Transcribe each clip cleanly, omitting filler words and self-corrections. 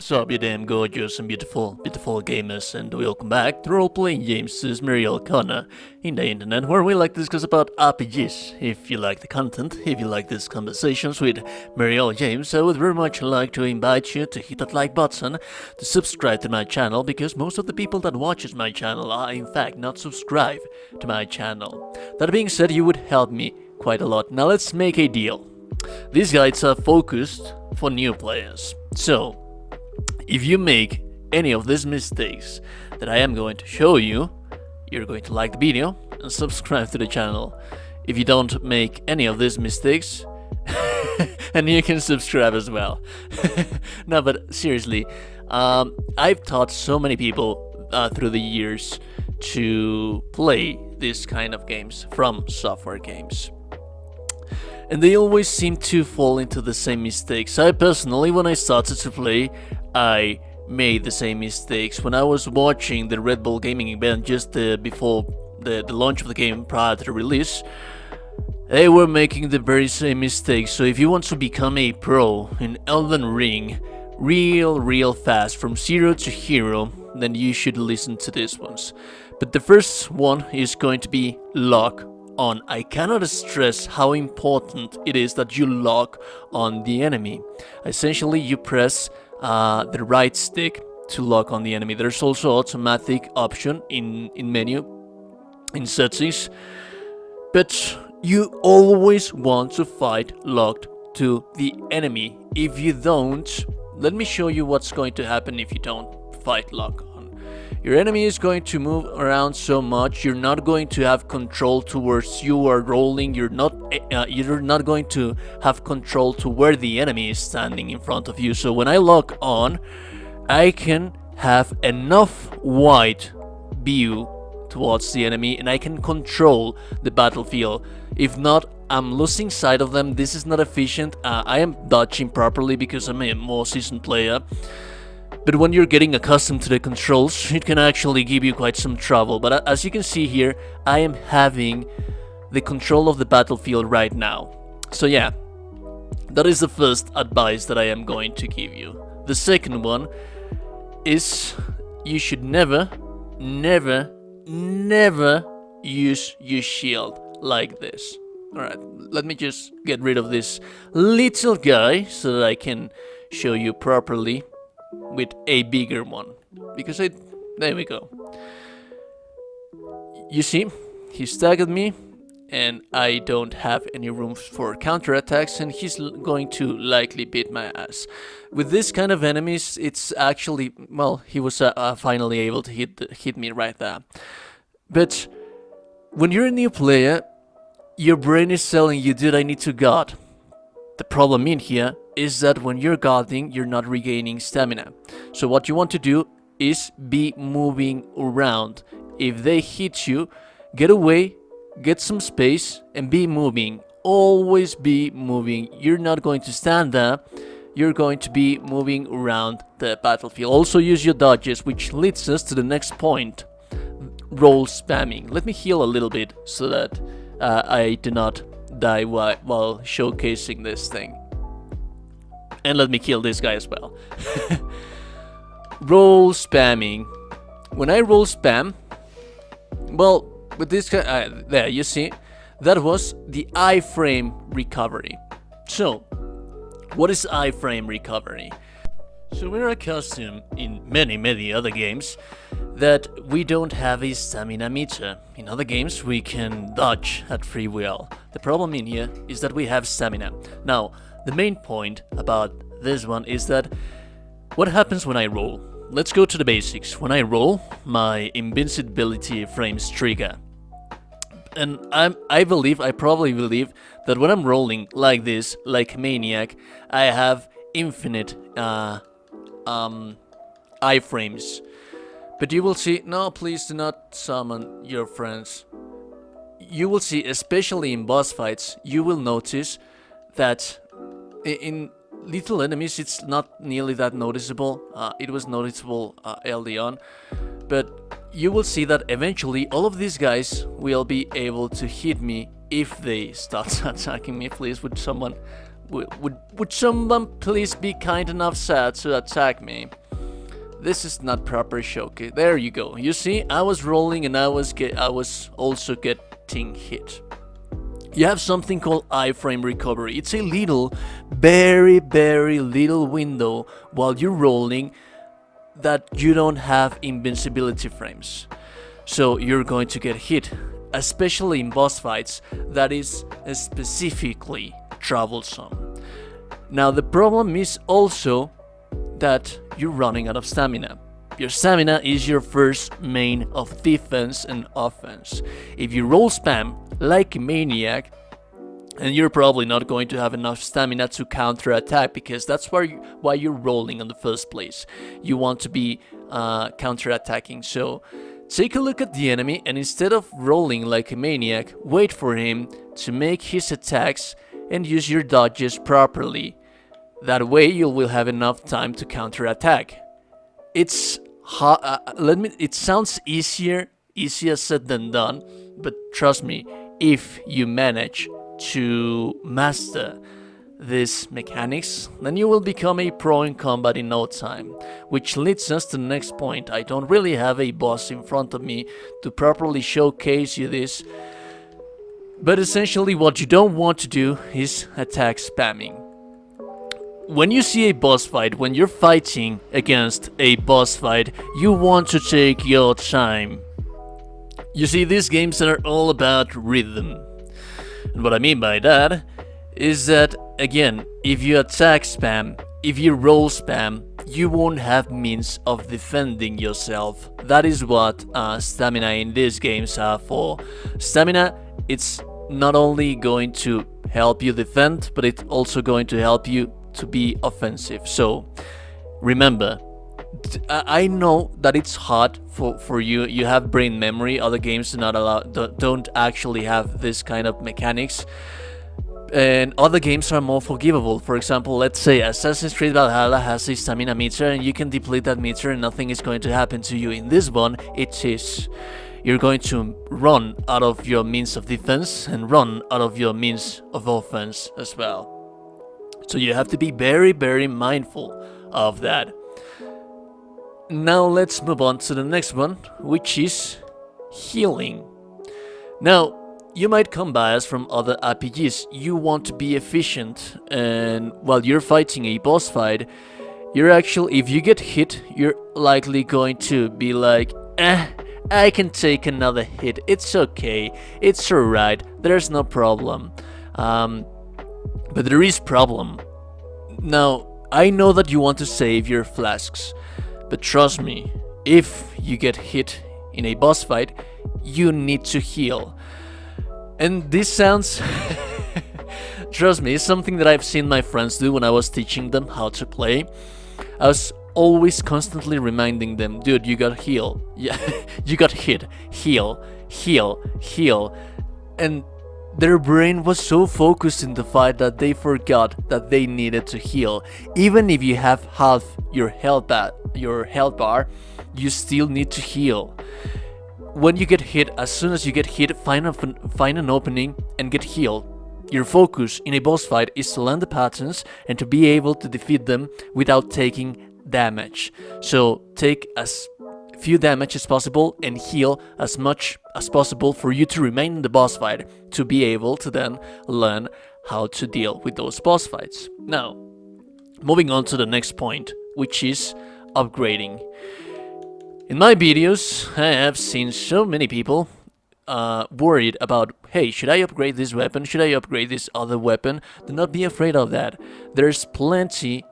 What's up, you damn gorgeous and beautiful gamers, and welcome back to Role-Playing Games. This is Mariel Connor in the internet, where we like to discuss about RPGs. If you like the content, if you like these conversations with Mariel James, I would very much like to invite you to hit that like button, to subscribe to my channel, because most of the people that watches my channel are in fact not subscribed to my channel. That being said, you would help me quite a lot. Now let's make a deal. These guides are focused for new players. So, if you make any of these mistakes that I am going to show you, you're going to like the video and subscribe to the channel. If you don't make any of these mistakes, and you can subscribe as well. No, but seriously, I've taught so many people through the years to play this kind of games from software games. And they always seem to fall into the same mistakes. I personally, when I started to play, I made the same mistakes. When I was watching the Red Bull gaming event just before the launch of the game prior to the release, they were making the very same mistakes. So if you want to become a pro in Elden Ring real fast from zero to hero, then you should listen to these ones. But the first one is going to be lock on. I cannot stress how important it is that you lock on the enemy. Essentially, you press the right stick to lock on the enemy. There's also automatic option in menu, in settings, but you always want to fight locked to the enemy. If you don't, let me show you what's going to happen if you don't fight lock on. Your enemy is going to move around so much, you're not going to have control towards you are rolling, you're not going to have control to where the enemy is standing in front of you. So when I lock on, I can have enough wide view towards the enemy and I can control the battlefield. If not, I'm losing sight of them. This is not efficient. I am dodging properly because I'm a more seasoned player. But when you're getting accustomed to the controls, it can actually give you quite some trouble. But as you can see here, I am having the control of the battlefield right now. So yeah, that is the first advice that I am going to give you. The second one is you should never use your shield like this. Alright, let me just get rid of this little guy so that I can show you properly with a bigger one, because there we go. You see, he staggered me and I don't have any room for counterattacks, and he's going to likely beat my ass. With this kind of enemies, it's actually, well, he was finally able to hit me right there. But when you're a new player, your brain is telling you, dude, I need to guard. The problem in here is that when you're guarding, you're not regaining stamina. So what you want to do is be moving around. If they hit you, get away, get some space, and be moving. Always be moving. You're not going to stand there. You're going to be moving around the battlefield. Also use your dodges, which leads us to the next point. Roll spamming. Let me heal a little bit so that I do not die while showcasing this thing. And let me kill this guy as well. Roll spamming. When I roll spam, well, with this guy, there, you see, that was the iframe recovery. So, what is iframe recovery? So we're accustomed in many other games that we don't have a stamina meter. In other games, we can dodge at free will. The problem in here is that we have stamina. Now, the main point about this one is that what happens when I roll? Let's go to the basics. When I roll, my invincibility frames trigger. And I probably believe that when I'm rolling like this, like a maniac, I have infinite iframes. But you will see, no, please do not summon your friends. You will see, especially in boss fights, you will notice that in little enemies it's not nearly that noticeable. It was noticeable early on, but you will see that eventually all of these guys will be able to hit me if they start attacking me. Please, would someone Would someone please be kind enough, sad, to attack me? This is not proper showcase. There you go. You see, I was rolling and I was also getting hit. You have something called iframe recovery. It's a little, very little window while you're rolling that you don't have invincibility frames. So you're going to get hit, especially in boss fights. That is specifically troublesome. Now the problem is also that you're running out of stamina. Your stamina is your first main of defense and offense. If you roll spam like a maniac, and you're probably not going to have enough stamina to counter-attack, because that's why you're rolling in the first place. You want to be counter-attacking. So take a look at the enemy, and instead of rolling like a maniac, wait for him to make his attacks and use your dodges properly. That way you will have enough time to counter-attack. It sounds easier said than done, but trust me, if you manage to master these mechanics, then you will become a pro in combat in no time. Which leads us to the next point. I don't really have a boss in front of me to properly showcase you this, but essentially what you don't want to do is attack spamming. When you see a boss fight, when you're fighting against a boss fight, you want to take your time. You see, these games are all about rhythm. And what I mean by that is that, again, if you attack spam, if you roll spam, you won't have means of defending yourself. That is what stamina in these games are for. Stamina, it's not only going to help you defend, but it's also going to help you to be offensive. So remember, I know that it's hard for you. You have brain memory. Other games don't actually have this kind of mechanics, and other games are more forgivable. For example, let's say Assassin's Creed Valhalla has a stamina meter, and you can deplete that meter and nothing is going to happen to you. In this one, it is. You're going to run out of your means of defense and run out of your means of offense as well. So you have to be very mindful of that. Now let's move on to the next one, which is healing. Now, you might come biased from other RPGs. You want to be efficient, and while you're fighting a boss fight, if you get hit, you're likely going to be like, I can take another hit, it's okay, it's alright, there's no problem. But there is problem. Now, I know that you want to save your flasks, but trust me, if you get hit in a boss fight, you need to heal. And this sounds, trust me, it's something that I've seen my friends do when I was teaching them how to play. I was always constantly reminding them, dude, you got heal. Yeah, you got hit. Heal. And their brain was so focused in the fight that they forgot that they needed to heal. Even if you have half your health bar, you still need to heal. When you get hit, as soon as you get hit, find an opening and get healed. Your focus in a boss fight is to learn the patterns and to be able to defeat them without taking damage. So take as few damage as possible and heal as much as possible for you to remain in the boss fight, to be able to then learn how to deal with those boss fights. Now, moving on to the next point, which is upgrading. In my videos, I have seen so many people worried about, hey, should I upgrade this weapon? Should I upgrade this other weapon? Do not be afraid of that. There's plenty,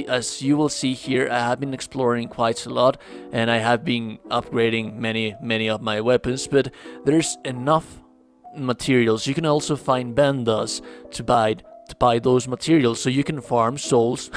as you will see here. I have been exploring quite a lot, and I have been upgrading many of my weapons, but there's enough materials. You can also find bandas to buy those materials, so you can farm souls,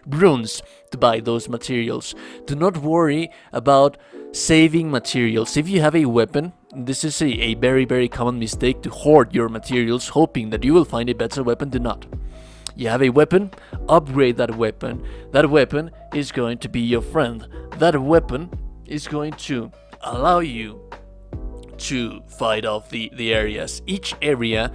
runes to buy those materials. Do not worry about saving materials. If you have a weapon, this is a very common mistake, to hoard your materials hoping that you will find a better weapon. Do not. You have a weapon, upgrade that weapon. That weapon is going to be your friend. That weapon is going to allow you to fight off the areas. Each area,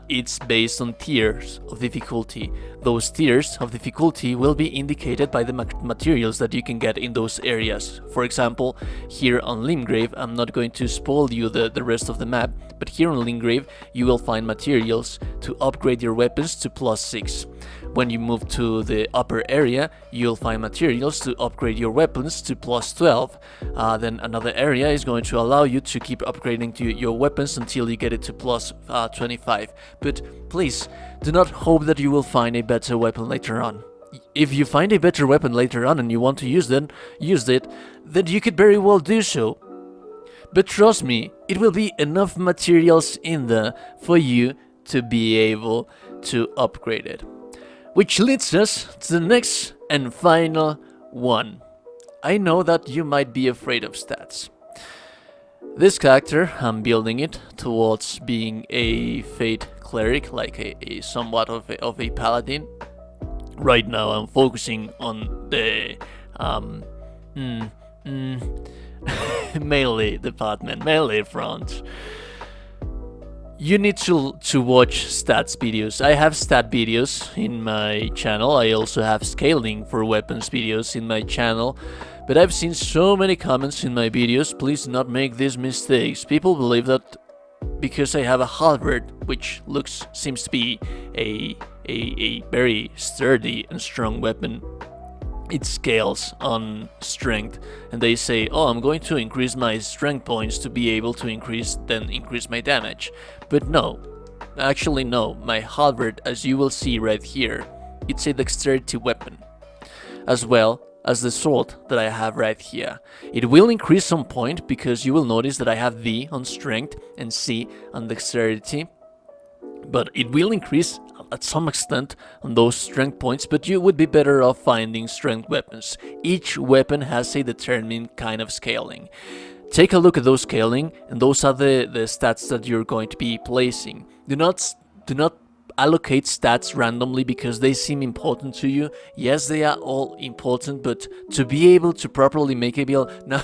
it's based on tiers of difficulty. Those tiers of difficulty will be indicated by the materials that you can get in those areas. For example, here on Limgrave, I'm not going to spoil you the rest of the map, but here on Limgrave you will find materials to upgrade your weapons to +6. When you move to the upper area, you'll find materials to upgrade your weapons to +12. Then another area is going to allow you to keep upgrading to your weapons until you get it to +25. But please, do not hope that you will find a better weapon later on. If you find a better weapon later on and you want to use it, then you could very well do so. But trust me, it will be enough materials in there for you to be able to upgrade it. Which leads us to the next and final one. I know that you might be afraid of stats. This character, I'm building it towards being a Fate cleric, like a somewhat of a paladin. Right now I'm focusing on the melee department, melee front. You need to watch stats videos. I have stat videos in my channel. I also have scaling for weapons videos in my channel. But I've seen so many comments in my videos, please do not make these mistakes. People believe that because I have a halberd, which seems to be a very sturdy and strong weapon, it scales on strength, and they say, oh, I'm going to increase my strength points to be able to increase my damage. But no, actually no, my halberd, as you will see right here, it's a dexterity weapon, as well as the sword that I have right here. It will increase some point because you will notice that I have D on strength and C on dexterity, but it will increase at some extent on those strength points, but you would be better off finding strength weapons. Each weapon has a determined kind of scaling. Take a look at those scaling, and those are the stats that you're going to be placing. Do not allocate stats randomly because they seem important to you. Yes, they are all important, but to be able to properly make a build, no,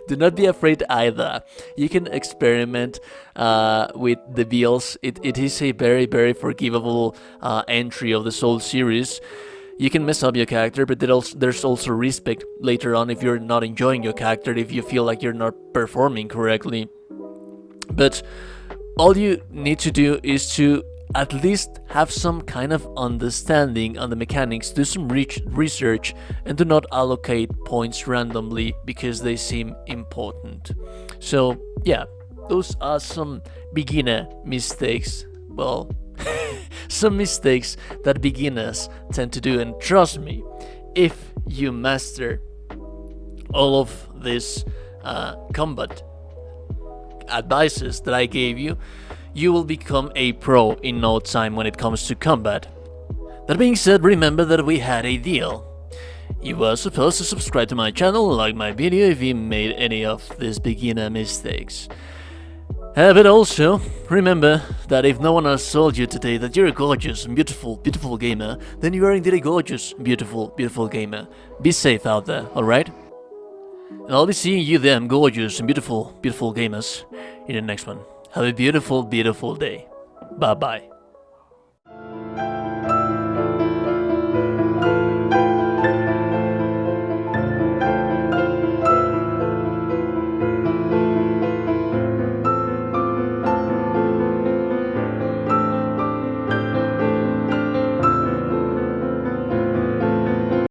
do not be afraid either. You can experiment with the builds. It is a very, very forgivable entry of the Soul series. You can mess up your character, but there's also respect later on if you're not enjoying your character, if you feel like you're not performing correctly. But all you need to do is to at least have some kind of understanding on the mechanics, do some research, and do not allocate points randomly because they seem important. So yeah, those are some beginner mistakes. Well, some mistakes that beginners tend to do, and trust me, if you master all of these combat advices that I gave you, you will become a pro in no time when it comes to combat. That being said, remember that we had a deal. You were supposed to subscribe to my channel and like my video if you made any of these beginner mistakes. But also, remember that if no one has told you today that you're a gorgeous and beautiful, beautiful gamer, then you are indeed a gorgeous, beautiful, beautiful gamer. Be safe out there, alright? And I'll be seeing you then, gorgeous and beautiful, beautiful gamers, in the next one. Have a beautiful, beautiful day. Bye-bye.